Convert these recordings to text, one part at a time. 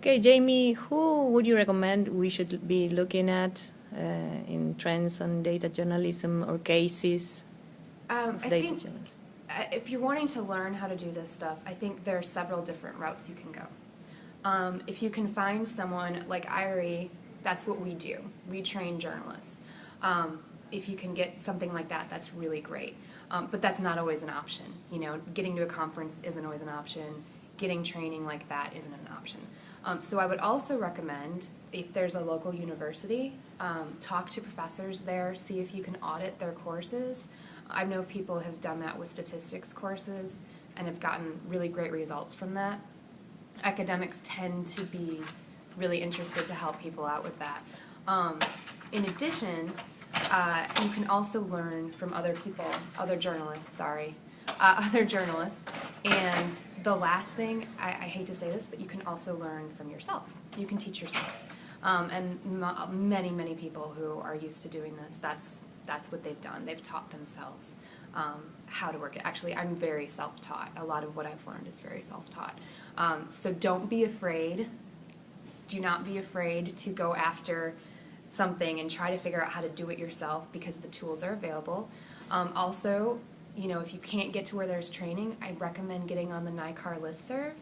Okay, Jamie, who would you recommend we should be looking at in trends on data journalism or cases of I data think journalism? if you're wanting to learn how to do this stuff, I think there are several different routes you can go. If you can find someone like Irie, that's what we do. We train journalists. If you can get something like that, that's really great. But that's not always an option. You know, getting to a conference isn't always an option. Getting training like that isn't an option. So I would also recommend, if there's a local university, talk to professors there, see if you can audit their courses. I know people have done that with statistics courses and have gotten really great results from that. Academics tend to be really interested to help people out with that. In addition, you can also learn from other people, other journalists, and the last thing, I hate to say this, but you can also learn from yourself. You can teach yourself. And many people who are used to doing this, that's what they've done. They've taught themselves how to work it. Actually, I'm very self-taught. A lot of what I've learned is very self-taught. So don't be afraid. Do not be afraid to go after something and try to figure out how to do it yourself, because the tools are available. Also, you know, if you can't get to where there's training, I recommend getting on the Nicar listserv.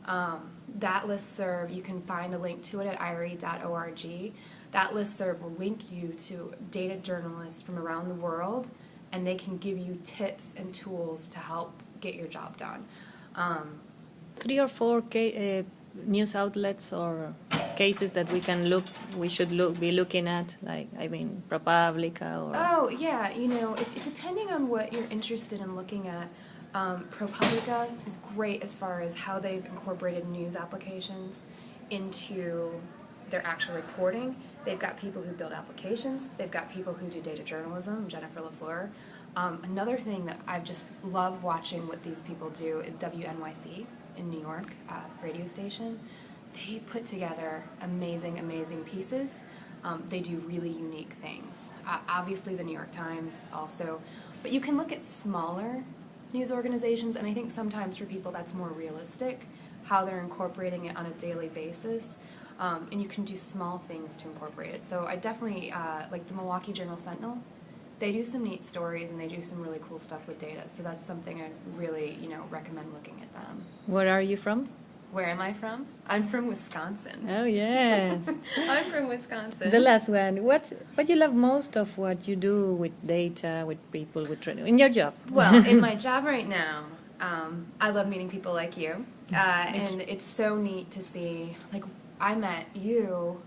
That listserv, you can find a link to it at irie.org. That listserv will link you to data journalists from around the world, and they can give you tips and tools to help get your job done. 3 or 4 news outlets or cases that we should be looking at, like, I mean, ProPublica or... Oh, yeah, you know, depending on what you're interested in looking at, ProPublica is great as far as how they've incorporated news applications into their actual reporting. They've got people who build applications. They've got people who do data journalism, Jennifer LaFleur. Another thing that I just love watching what these people do is WNYC in New York, radio station. They put together amazing pieces. They do really unique things. Obviously the New York Times also, but you can look at smaller news organizations, and I think sometimes for people that's more realistic, how they're incorporating it on a daily basis, and you can do small things to incorporate it. So I definitely, like the Milwaukee Journal-Sentinel, they do some neat stories and they do some really cool stuff with data, so that's something I really, you know, recommend looking at them. Where are you from? Where am I from? I'm from Wisconsin. Oh, yes. I'm from Wisconsin. The last one. What you love most of what you do with data, with people, with training, in your job? Well, in my job right now, I love meeting people like you. And it's so neat to see, like, I met you,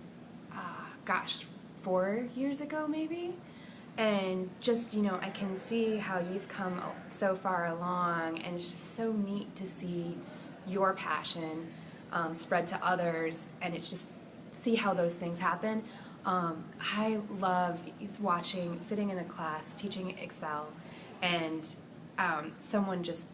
4 years ago maybe? And just, you know, I can see how you've come so far along, and it's just so neat to see your passion spread to others, and it's just see how those things happen. I love sitting in a class teaching Excel, and someone just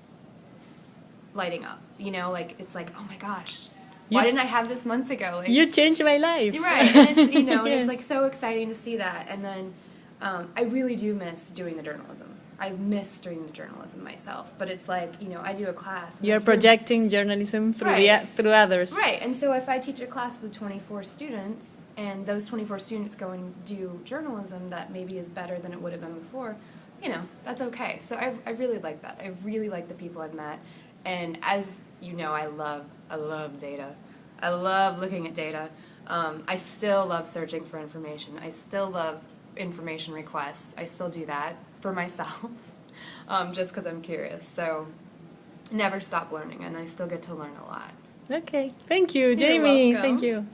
lighting up, you know, like, it's like, oh my gosh, why didn't I have this months ago? Like, you changed my life. You're right, and it's, you know, Yes. and it's like so exciting to see that. And then I really do miss doing the journalism. I miss doing the journalism myself, but it's like, you know, I do a class. You're projecting journalism through Right. through others. Right, and so if I teach a class with 24 students, and those 24 students go and do journalism that maybe is better than it would have been before, you know, that's okay. So I really like that. I really like the people I've met, and as you know, I love data. I love looking at data. I still love searching for information. I still love information requests. I still do that for myself, just because I'm curious. So never stop learning, and I still get to learn a lot. Okay, thank you, You're Jamie. welcome. Thank you.